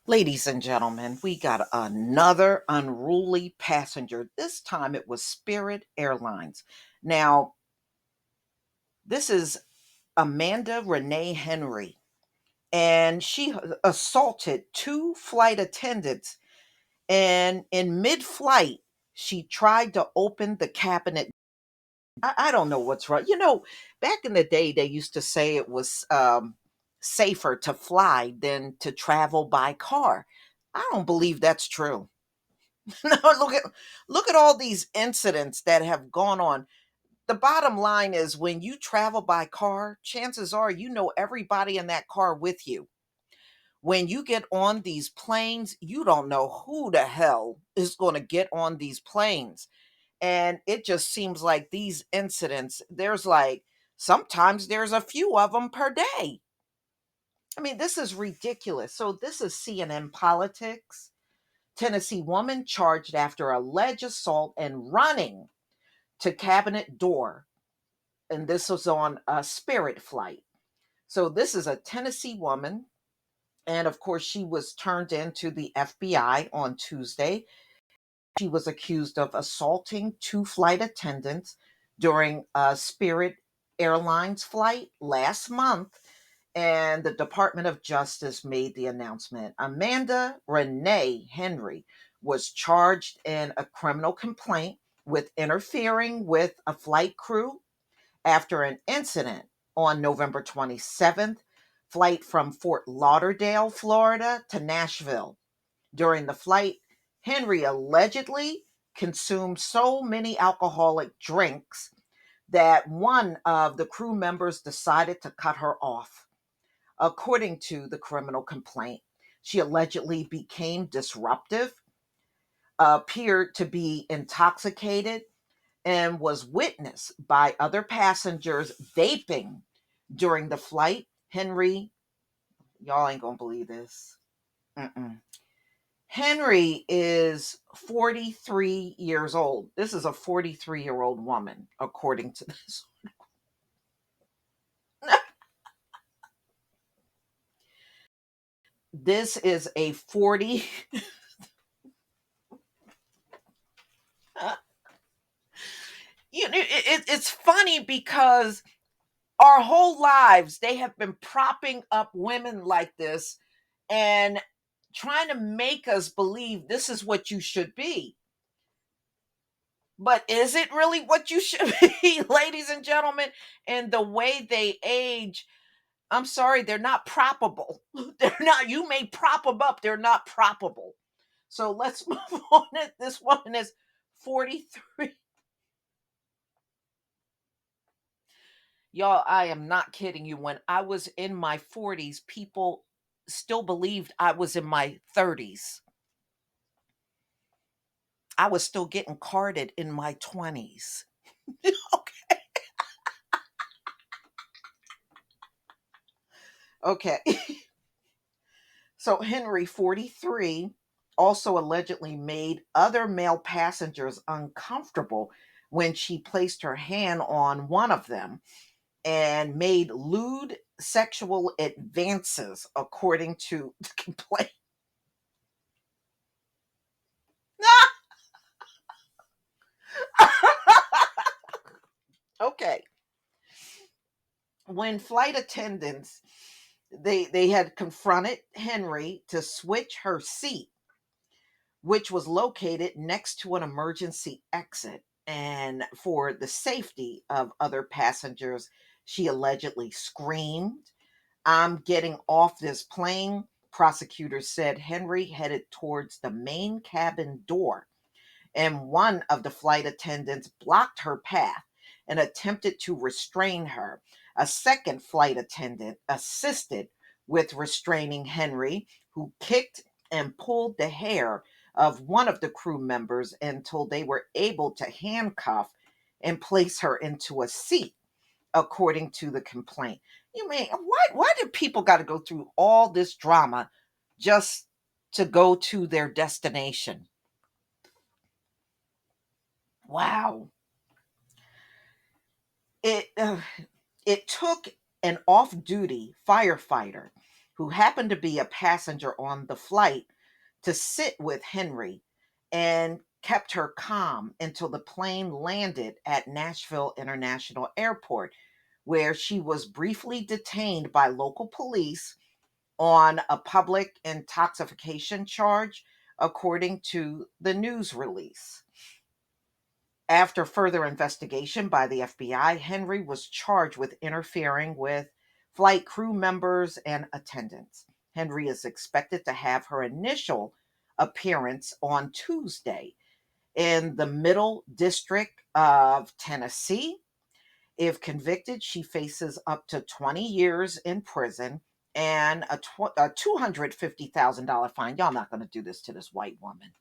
Ladies and gentlemen, we got another unruly passenger. This time it was Spirit Airlines. Now, this is Amanda Renee Henry, and she assaulted two flight attendants. And in mid flight, she tried to open the cabinet. I don't know what's wrong. Back in the day, they used to say it was safer to fly than to travel by car. I don't believe that's true. No, look at all these incidents that have gone on. The bottom line is when you travel by car, chances are you know everybody in that car with you. When you get on these planes, you don't know who the hell is going to get on these planes. And it just seems like these incidents, sometimes there's a few of them per day. I mean, this is ridiculous. So this is CNN Politics. Tennessee woman charged after alleged assault and running to cabinet door. And this was on a Spirit flight. So this is a Tennessee woman. And of course, she was turned into the FBI on Tuesday. She was accused of assaulting two flight attendants during a Spirit Airlines flight last month. And the Department of Justice made the announcement. Amanda Renee Henry was charged in a criminal complaint with interfering with a flight crew after an incident on November 27th, flight from Fort Lauderdale, Florida to Nashville. During the flight, Henry allegedly consumed so many alcoholic drinks that one of the crew members decided to cut her off. According to the criminal complaint, she allegedly became disruptive, appeared to be intoxicated, and was witnessed by other passengers vaping during the flight. Henry, y'all ain't gonna believe this. Mm-mm. Henry is 43 years old. This is a 43-year-old woman, according to this. This is a 40. It's funny because our whole lives they have been propping up women like this and trying to make us believe this is what you should be. But is it really what you should be, ladies and gentlemen? And the way they age, I'm sorry, they're not proppable. They're not, you may prop them up, they're not proppable. So let's move on. This woman is 43. Y'all, I am not kidding you. When I was in my 40s, people still believed I was in my 30s. I was still getting carded in my 20s. Okay. Okay. So Henry, 43, also allegedly made other male passengers uncomfortable when she placed her hand on one of them and made lewd sexual advances, according to the complaint. Okay. When flight attendants they had confronted Henry to switch her seat, which was located next to an emergency exit, and for the safety of other passengers, she allegedly screamed, "I'm getting off this plane." Prosecutors said Henry headed towards the main cabin door, and one of the flight attendants blocked her path and attempted to restrain her. A second flight attendant assisted with restraining Henry, who kicked and pulled the hair of one of the crew members until they were able to handcuff and place her into a seat, according to the complaint. You mean why did people got to go through all this drama just to go to their destination? Wow. It it took an off-duty firefighter who happened to be a passenger on the flight, to sit with Henry and kept her calm until the plane landed at Nashville International Airport, where she was briefly detained by local police on a public intoxication charge, according to the news release. After further investigation by the FBI, Henry was charged with interfering with flight crew members and attendants. Henry is expected to have her initial appearance on Tuesday in the Middle District of Tennessee. If convicted, she faces up to 20 years in prison and a $250,000 fine. Y'all not going to do this to this white woman.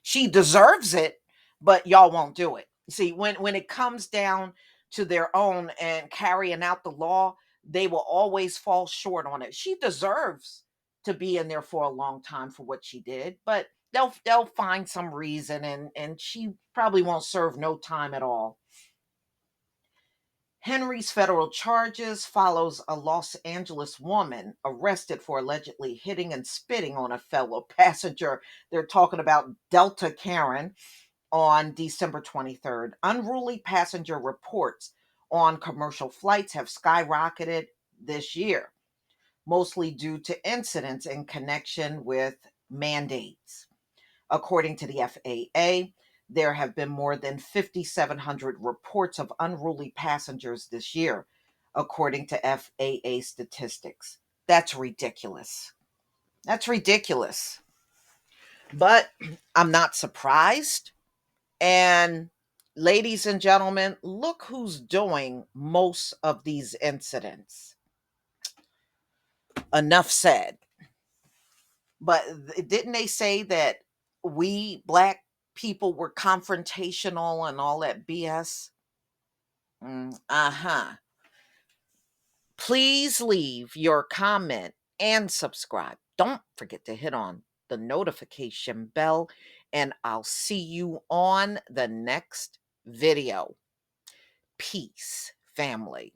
She deserves it, but y'all won't do it. See, when it comes down to their own and carrying out the law, they will always fall short on it. She deserves to be in there for a long time for what she did, but they'll find some reason, and she probably won't serve no time at all. Henry's federal charges follows a Los Angeles woman arrested for allegedly hitting and spitting on a fellow passenger. They're talking about Delta Karen on December 23rd. Unruly passenger reports on commercial flights have skyrocketed this year, mostly due to incidents in connection with mandates. According to the FAA, there have been more than 5,700 reports of unruly passengers this year, according to FAA statistics. That's ridiculous. That's ridiculous. But I'm not surprised. And ladies and gentlemen, look who's doing most of these incidents. Enough said. But didn't they say that we black people were confrontational and all that BS? Uh-huh. Please leave your comment and subscribe. Don't forget to hit on the notification bell, and I'll see you on the next video. Peace, family.